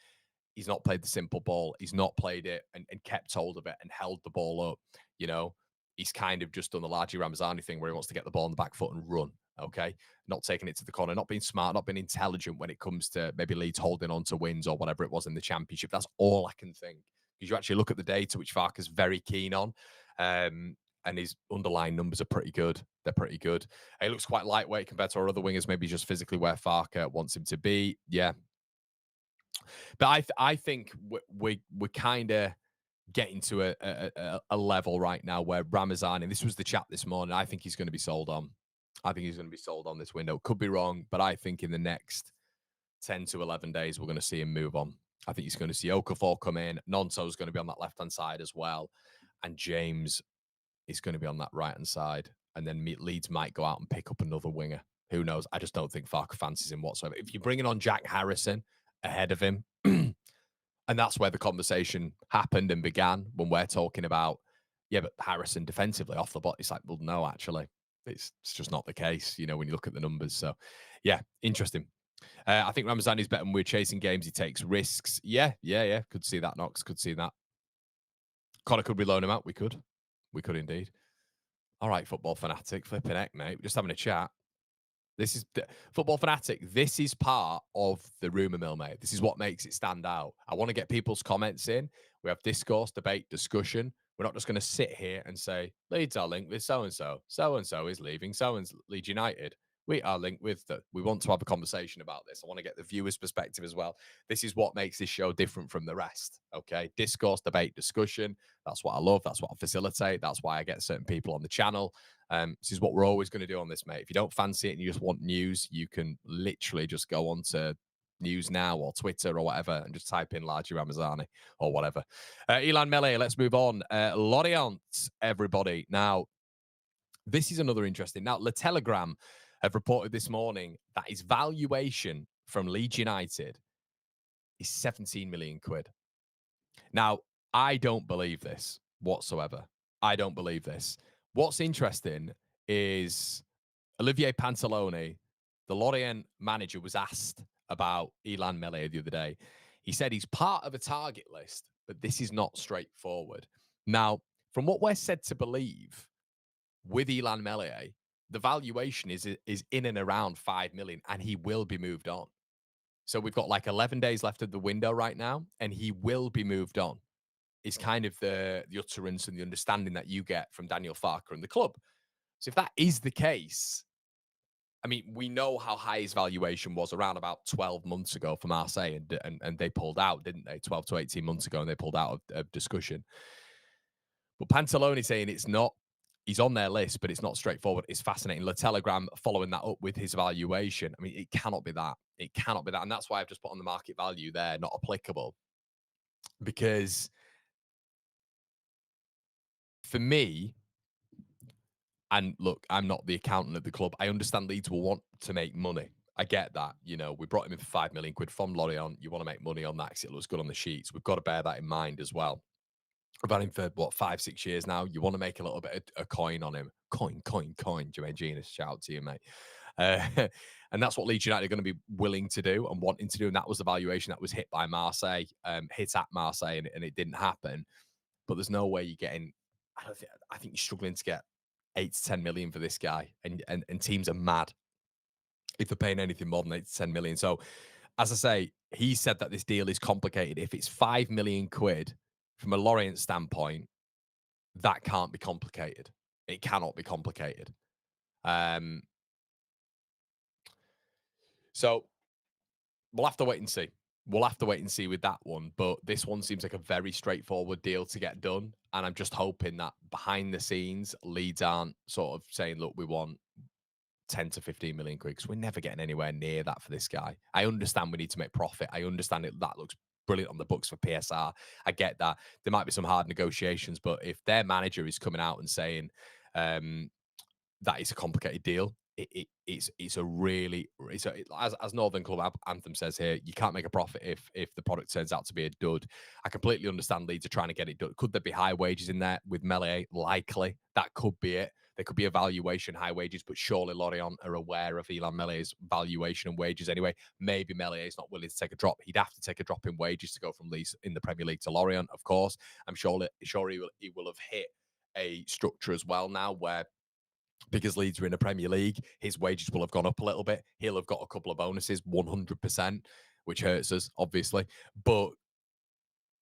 Speaker 1: He's not played the simple ball. He's not played it and kept hold of it and held the ball up. You know, he's kind of just done the largely Ramazani thing where he wants to get the ball on the back foot and run. Okay. Not taking it to the corner, not being smart, not being intelligent when it comes to maybe Leeds holding on to wins or whatever it was in the championship. That's all I can think. Because you actually look at the data, which Farker's very keen on. And his underlying numbers are pretty good. They're pretty good. He looks quite lightweight compared to our other wingers, maybe just physically where Farker wants him to be. Yeah, but I think we're kind of getting to a level right now where Ramazani, this was the chat this morning, I think he's going to be sold on. I think he's going to be sold on this window. Could be wrong, but I think in the next 10 to 11 days, we're going to see him move on. I think he's going to see Okafor come in. Nonto's going to be on that left-hand side as well. And James is going to be on that right-hand side. And then Leeds might go out and pick up another winger. Who knows? I just don't think Farker fancies him whatsoever. If you're bringing on Jack Harrison ahead of him, and that's where the conversation happened and began when we're talking about, yeah, but Harrison defensively off the ball. It's like, well, no, actually, it's just not the case, when you look at the numbers. So, yeah, interesting. I think Ramazani's better when we're chasing games. He takes risks. Yeah. Could see that, Knox. Could see that. Connor, could we loan him out? We could. We could indeed. All right, football fanatic. Flipping heck, mate. We're just having a chat. This is football fanatic. This is part of the rumor mill, mate. This is what makes it stand out. I want to get people's comments in. We have discourse, debate, discussion. We're not just going to sit here and say Leeds are linked with so and so. So and so is leaving. So and Leeds United. We are linked with the. We want to have a conversation about this. I want to get the viewer's perspective as well. This is what makes this show different from the rest. Okay, discourse, debate, discussion. That's what I love. That's what I facilitate. That's why I get certain people on the channel. This is what we're always going to do on this, mate. If you don't fancy it and you just want news, you can literally just go on to News Now or Twitter or whatever and just type in Largy Ramazani or whatever. Illan Meslier, let's move on. Lorient, everybody. Now, this is another interesting. Now, Le Telegram have reported this morning that his valuation from Leeds United is 17 million quid. Now, I don't believe this whatsoever. I don't believe this. What's interesting is Olivier Pantaloni, the Lorient manager, was asked about Illan Meslier the other day. He said he's part of a target list, but this is not straightforward. Now, from what we're said to believe with Illan Meslier, the valuation is in and around 5 million, and he will be moved on. So we've got like 11 days left of the window right now, and he will be moved on. Is kind of the utterance and the understanding that you get from Daniel Farker and the club. So if that is the case, I mean, we know how high his valuation was around about 12 months ago for Marseille, and they pulled out, didn't they? 12 to 18 months ago, and they pulled out of discussion. But Pantaloni saying it's not, he's on their list, but it's not straightforward. It's fascinating. Le Telegram following that up with his valuation. I mean, it cannot be that. It cannot be that. And that's why I've just put on the market value there, not applicable. Because for me, and look, I'm not the accountant at the club. I understand Leeds will want to make money. I get that. You know, we brought him in for 5 million quid from Lorient. You want to make money on that because it looks good on the sheets. We've got to bear that in mind as well. I've had him for what 5, 6 years now. You want to make a little bit of a coin on him. Coin. Jermaine Genius, shout out to you, mate. And that's what Leeds United are going to be willing to do and wanting to do. And that was the valuation that was hit by Marseille, hit at Marseille, and it didn't happen. But there's no way you're getting. I think you're struggling to get 8 to 10 million for this guy, and teams are mad if they're paying anything more than 8 to 10 million. So, as I say, he said that this deal is complicated. If it's 5 million quid from a Lorient standpoint, that can't be complicated. It cannot be complicated. Um, so we'll have to wait and see. We'll have to wait and see with that one. But this one seems like a very straightforward deal to get done. And I'm just hoping that behind the scenes, Leeds aren't sort of saying, look, we want 10 to 15 million quid because we're never getting anywhere near that for this guy. I understand we need to make profit. I understand it. That looks brilliant on the books for PSR. I get that. There might be some hard negotiations, but if their manager is coming out and saying, that is a complicated deal. It's a really as Northern Club Anthem says here, you can't make a profit if the product turns out to be a dud. I completely understand Leeds are trying to get it done. Could there be high wages in there with Meslier? Likely, that could be it. There could be a valuation, high wages, but surely Lorient are aware of Illan Meslier's valuation and wages anyway. Maybe Meslier is not willing to take a drop. He'd have to take a drop in wages to go from Leeds in the Premier League to Lorient, of course. I'm sure he will have hit a structure as well now where because Leeds are in the Premier League, his wages will have gone up a little bit. He'll have got a couple of bonuses, 100%, which hurts us, obviously. But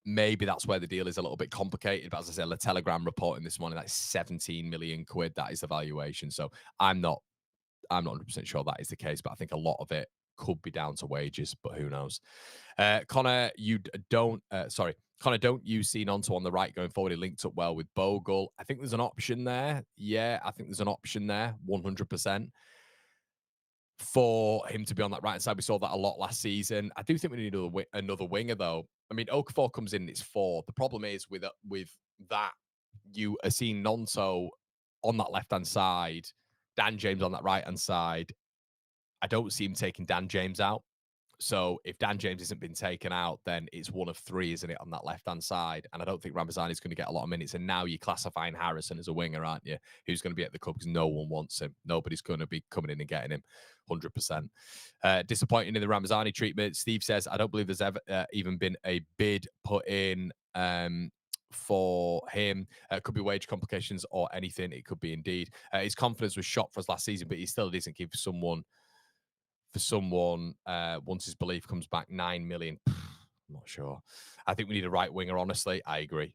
Speaker 1: maybe that's where the deal is a little bit complicated. But as I said, the Telegram reporting this morning, that's 17 million quid. That is the valuation. So I'm not 100% sure that is the case, but I think a lot of it could be down to wages, but who knows? Connor, Connor, don't you see Nonto on the right going forward? He linked up well with Bogle. I think there's an option there. Yeah, I think there's an option there, 100%. For him to be on that right side, we saw that a lot last season. I do think we need another winger, though. I mean, Okafor comes in and it's 4. The problem is with that, you are seeing Nonto on that left-hand side, Dan James on that right-hand side. I don't see him taking Dan James out. So if Dan James isn't been taken out, then it's one of 3, isn't it, on that left-hand side? And I don't think Ramazani is going to get a lot of minutes. And now you're classifying Harrison as a winger, aren't you? Who's going to be at the club because no one wants him. Nobody's going to be coming in and getting him, 100%. Disappointing in the Ramazani treatment. Steve says, I don't believe there's ever even been a bid put in for him. Could be wage complications or anything. It could be indeed. His confidence was shot for us last season, but he still doesn't give someone once his belief comes back 9 million. I'm not sure. I think we need a right winger, honestly. I agree.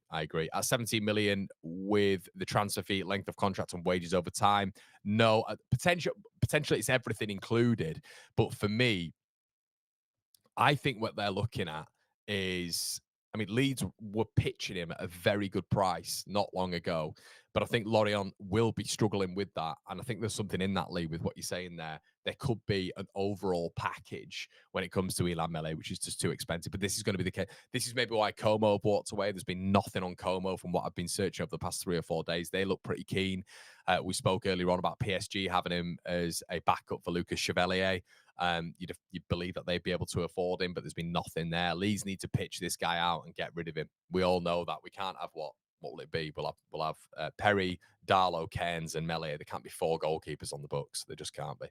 Speaker 1: At 17 million with the transfer fee, length of contract and wages over time, no. Potentially it's everything included. But for me, I think what they're looking at is, I mean, Leeds were pitching him at a very good price not long ago, but I think Lorient will be struggling with that. And I think there's something in that, Lee, with what you're saying there. There could be an overall package when it comes to Illan Meslier, which is just too expensive. But this is going to be the case. This is maybe why Como have walked away. There's been nothing on Como from what I've been searching over the past 3 or 4 days. They look pretty keen. We spoke earlier on about PSG having him as a backup for Lucas Chevalier. You'd believe that they'd be able to afford him, but there's been nothing there. Leeds need to pitch this guy out and get rid of him. We all know that. We can't have what will it be? We'll have Perry, Darlow, Cairns, and Meslier. There can't be 4 goalkeepers on the books. There just can't be.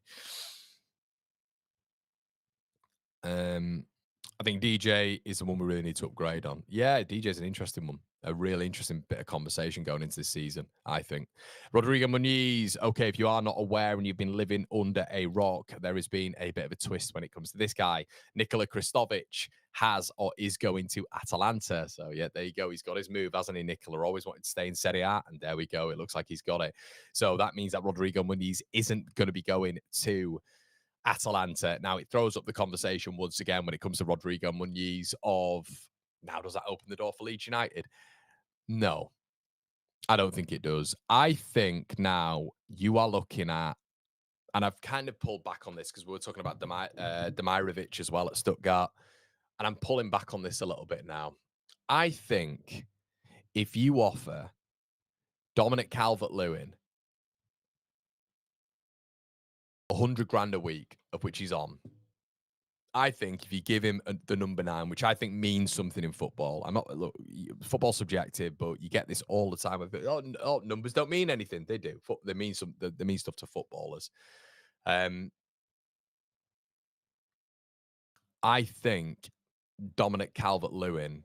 Speaker 1: I think DJ is the one we really need to upgrade on. Yeah, DJ is an interesting one. A really interesting bit of conversation going into this season, I think. Rodrigo Muniz. Okay, if you are not aware and you've been living under a rock, there has been a bit of a twist when it comes to this guy. Nikola Kristovic has or is going to Atalanta. So, yeah, there you go. He's got his move, hasn't he, Nikola? Always wanted to stay in Serie A, and there we go. It looks like he's got it. So that means that Rodrigo Muniz isn't going to be going to Atalanta. Now, it throws up the conversation once again when it comes to Rodrigo Muniz of, now does that open the door for Leeds United? No, I don't think it does. I think now you are looking at, and I've kind of pulled back on this because we were talking about Demirovic as well at Stuttgart, and I'm pulling back on this a little bit now. I think if you offer Dominic Calvert-Lewin 100 grand a week, of which he's on. I think if you give him the number 9, which I think means something in football, I'm not look, football subjective, but you get this all the time. Oh, numbers don't mean anything. They do. They mean they mean stuff to footballers. I think Dominic Calvert-Lewin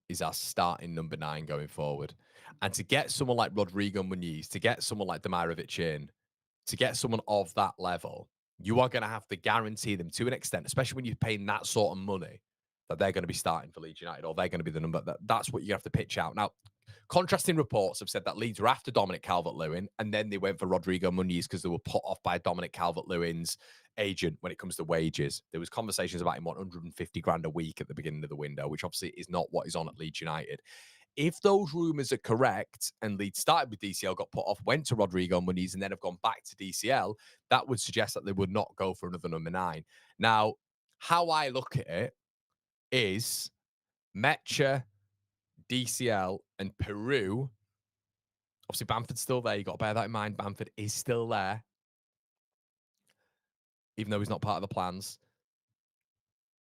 Speaker 1: is our starting number 9 going forward, and to get someone like Rodrigo Muniz, to get someone like Demirovic in, to get someone of that level, you are going to have to guarantee them to an extent, especially when you're paying that sort of money, that they're going to be starting for Leeds United or they're going to be the number. That's what you have to pitch out. Now, contrasting reports have said that Leeds were after Dominic Calvert-Lewin and then they went for Rodrigo Muniz because they were put off by Dominic Calvert-Lewin's agent when it comes to wages. There was conversations about him 150 grand a week at the beginning of the window, which obviously is not what is on at Leeds United. If those rumours are correct and Leeds started with DCL, got put off, went to Rodrigo Muniz, and then have gone back to DCL, that would suggest that they would not go for another number 9. Now, how I look at it is Mecha, DCL, and Peru. Obviously, Bamford's still there. You've got to bear that in mind. Bamford is still there, even though he's not part of the plans.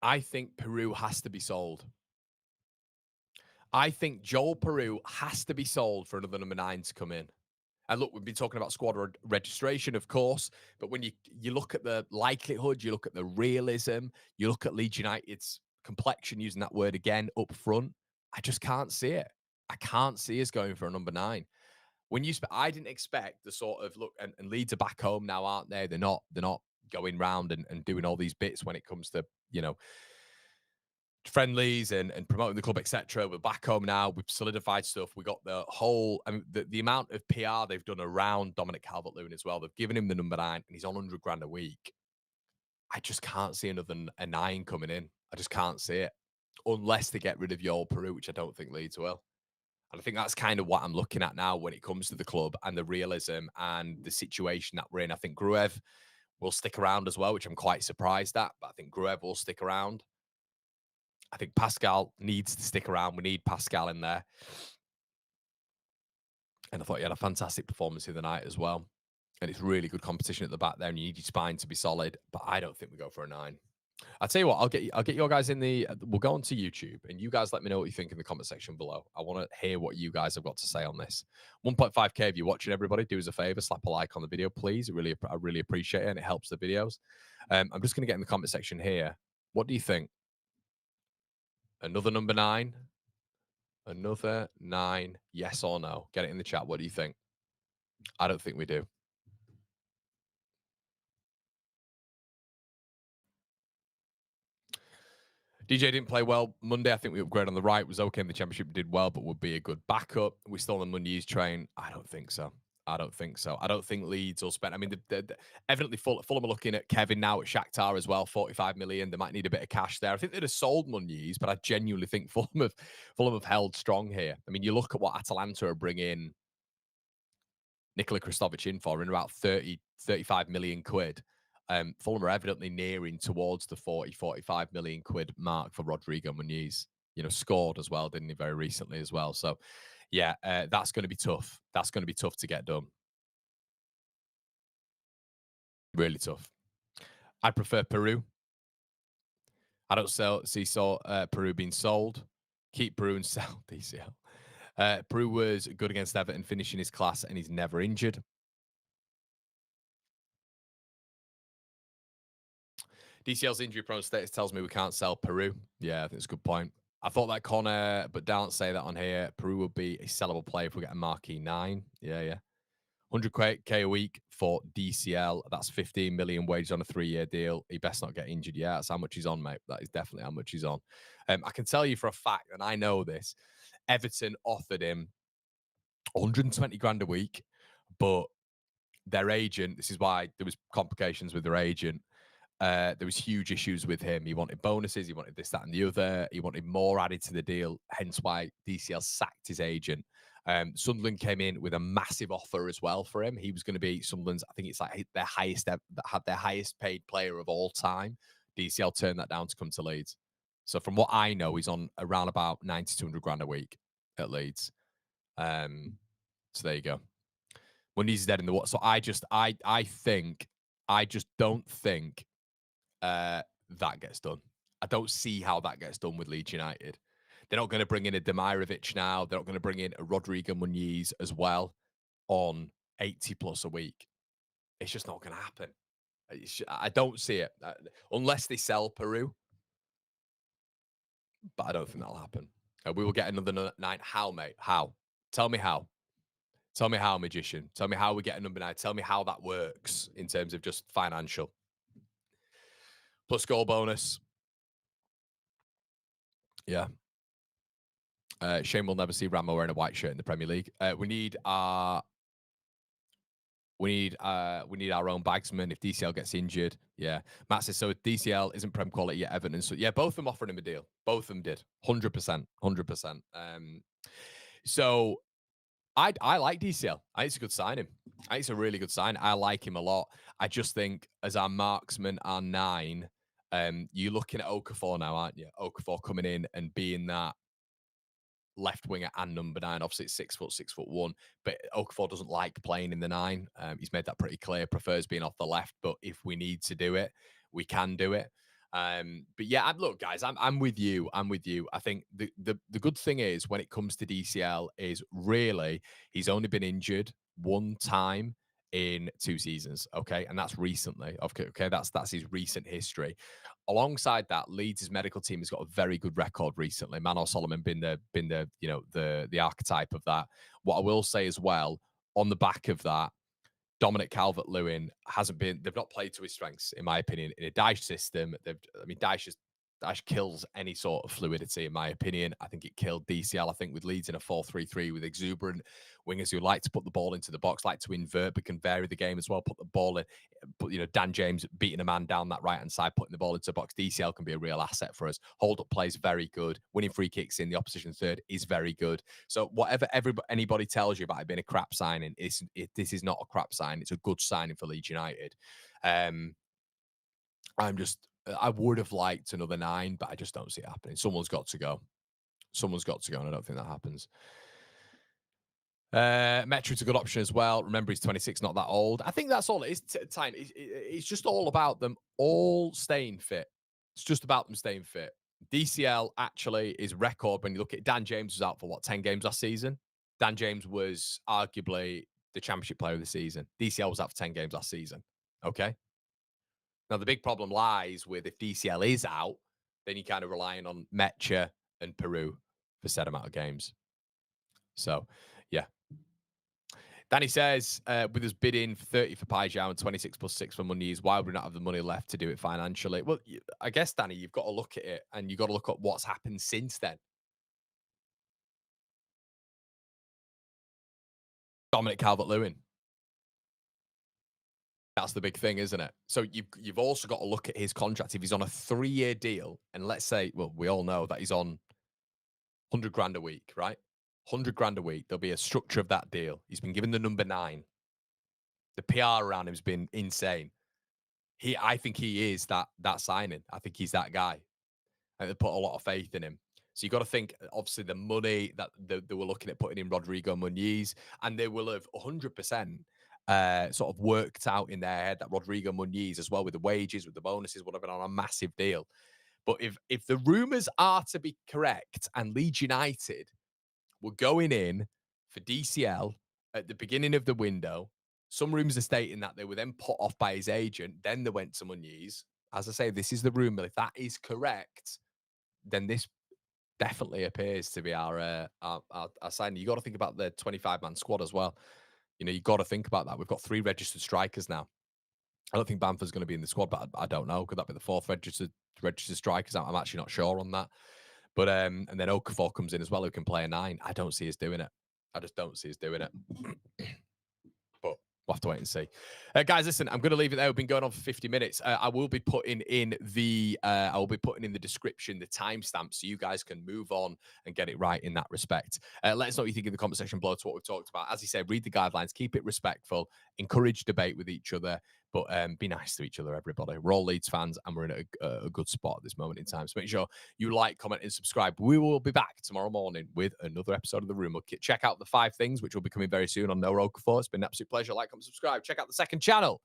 Speaker 1: I think Peru has to be sold. I think Joel Peru has to be sold for another number 9 to come in. And look, we've been talking about squad registration, of course, but when you look at the likelihood, you look at the realism, you look at Leeds United's complexion, using that word again, up front, I just can't see it. I can't see us going for a number 9. I didn't expect the sort of look, and Leeds are back home now, aren't they? They're not going round and doing all these bits when it comes to, friendlies and promoting the club, etc. We're back home now. We've solidified stuff. We got the whole, the amount of PR they've done around Dominic Calvert-Lewin as well. They've given him the number 9 and he's on 100 grand a week. I just can't see another a 9 coming in. I just can't see it unless they get rid of Joel Peru, which I don't think Leeds will. And I think that's kind of what I'm looking at now when it comes to the club and the realism and the situation that we're in. I think Gruev will stick around as well, which I'm quite surprised at, but I think Gruev will stick around. I think Pascal needs to stick around. We need Pascal in there. And I thought he had a fantastic performance the other night as well. And it's really good competition at the back there, and you need your spine to be solid. But I don't think we go for a 9. I'll tell you what, I'll get your guys in the, we'll go onto YouTube and you guys let me know what you think in the comment section below. I want to hear what you guys have got to say on this. 1.5K if you're watching, everybody, do us a favor, slap a like on the video, please. I really appreciate it and it helps the videos. I'm just going to get in the comment section here. What do you think? Another number 9? Another 9, yes or no? Get it in the chat. What do you think? I don't think we do. DJ didn't play well Monday. I think we upgraded on the right. Was okay in the championship. Did well, but would be a good backup. We still on the Muniz train. I don't think so. I don't think so. I don't think Leeds will spend. I mean, evidently Fulham are looking at Kevin now at Shakhtar as well. 45 million. They might need a bit of cash there. I think they'd have sold Muniz, but I genuinely think Fulham have held strong here. I mean, you look at what Atalanta are bringing Nikola Kristovic in for, in about 35 million quid. Fulham are evidently nearing towards the 45 million quid mark for Rodrigo Muniz. Scored as well, didn't he, very recently as well. So, yeah, that's going to be tough. That's going to be tough to get done. Really tough. I prefer Peru. I don't see Peru being sold. Keep Peru and sell DCL. Peru was good against Everton, finishing his class, and he's never injured. DCL's injury-prone status tells me we can't sell Peru. Yeah, I think it's a good point. I thought that Connor, but don't say that on here. Peru would be a sellable player if we get a marquee 9. Yeah. 100K a week for DCL. That's 15 million wages on a 3-year deal. He best not get injured. Yeah, that's how much he's on, mate. That is definitely how much he's on. I can tell you for a fact, and I know this, Everton offered him 120 grand a week, but their agent, this is why there was complications with their agent. There was huge issues with him. He wanted bonuses. He wanted this, that, and the other. He wanted more added to the deal. Hence why DCL sacked his agent. Sunderland came in with a massive offer as well for him. He was going to be Sunderland's, I think it's like their highest paid player of all time. DCL turned that down to come to Leeds. So from what I know, he's on around about 90 to 100 grand a week at Leeds. So there you go. Muniz is dead in the water. So I think I just don't think that gets done. I don't see how that gets done with Leeds United. They're not going to bring in a Demirovic now. They're not going to bring in a Rodrigo Muniz as well on 80 plus a week. It's just not going to happen. I don't see it unless they sell Peru, but I don't think that'll happen. We will get another 9. How, mate? How? Tell me how. Tell me how, magician. Tell me how we get a number 9. Tell me how that works in terms of just financial. Plus goal bonus. Yeah. Shane will never see Ramo wearing a white shirt in the Premier League. We need our own bagsman if DCL gets injured. Yeah. Matt says, so DCL isn't Prem quality yet, Everton. So yeah, both of them offered him a deal. Both of them did. 100%. 100%. So I like DCL. I think it's a good signing. I think it's a really good sign. I like him a lot. I just think as our marksman, our 9, you're looking at Okafor now, aren't you? Okafor coming in and being that left winger and number 9. Obviously, it's 6 foot, 6'1", but Okafor doesn't like playing in the 9. He's made that pretty clear. Prefers being off the left, but if we need to do it, we can do it. But yeah, look, guys, I'm with you. I'm with you. I think the good thing is when it comes to DCL is really he's only been injured one time in 2 seasons. Okay, and that's recently. Okay, that's his recent history. Alongside that, Leeds' medical team has got a very good record recently. Manor Solomon been the the archetype of that. What I will say as well, on the back of that, Dominic Calvert-Lewin they've not played to his strengths, in my opinion, in a Dyche system. Dyche kills any sort of fluidity, in my opinion. I think it killed DCL, I think, with Leeds in a 4-3-3 with exuberant wingers who like to put the ball into the box, like to invert, but can vary the game as well, put the ball in. But, Dan James beating a man down that right-hand side, putting the ball into the box. DCL can be a real asset for us. Hold-up play is very good. Winning free kicks in the opposition third is very good. So whatever anybody tells you about it being a crap signing, this is not a crap signing. It's a good signing for Leeds United. I would have liked another 9, but I just don't see it happening. Someone's got to go. Someone's got to go, and I don't think that happens. Metro's a good option as well. Remember, he's 26, not that old. I think that's all it is. It's just all about them all staying fit. It's just about them staying fit. DCL actually is record when you look at Dan James was out for 10 games last season. Dan James was arguably the championship player of the season. DCL was out for 10 games last season. Okay. Now, the big problem lies with if DCL is out, then you're kind of relying on Mecha and Peru for set amount of games. So, yeah. Danny says, with us bidding for 30 for Pajau and 26 plus 6 for Muniz, why would we not have the money left to do it financially? Well, I guess, Danny, you've got to look at it and you've got to look at what's happened since then. Dominic Calvert-Lewin. That's the big thing, isn't it? So you've also got to look at his contract. If he's on a 3-year deal, and let's say, well, we all know that he's on 100 grand a week, right? 100 grand a week. There'll be a structure of that deal. He's been given the number 9. The PR around him's been insane. I think he is that signing. I think he's that guy. And they put a lot of faith in him. So you got to think, obviously, the money that they were looking at putting in Rodrigo Muniz, and they will have 100% sort of worked out in their head that Rodrigo Muniz, as well with the wages, with the bonuses, would have been on a massive deal. But if the rumours are to be correct, and Leeds United were going in for DCL at the beginning of the window, some rumours are stating that they were then put off by his agent. Then they went to Muniz. As I say, this is the rumour. If that is correct, then this definitely appears to be our signing. You got to think about the 25-man squad as well. You got to think about that. We've got 3 registered strikers now. I don't think Bamford's going to be in the squad, but I don't know. Could that be the 4th registered strikers? I'm actually not sure on that. But and then Okafor comes in as well, who can play a 9. I don't see us doing it. I just don't see us doing it. But we'll have to wait and see. Guys, listen, I'm going to leave it there. We've been going on for 50 minutes. I will be putting in the description the timestamp so you guys can move on and get it right in that respect. Let us know what you think in the comment section below to what we've talked about. As you said, read the guidelines, keep it respectful, encourage debate with each other, but be nice to each other, everybody. We're all Leeds fans and we're in a good spot at this moment in time. So make sure you like, comment, and subscribe. We will be back tomorrow morning with another episode of The Room. We'll check out the 5 things, which will be coming very soon on No Okafor. It's been an absolute pleasure. Like, comment, subscribe. Check out the second channel.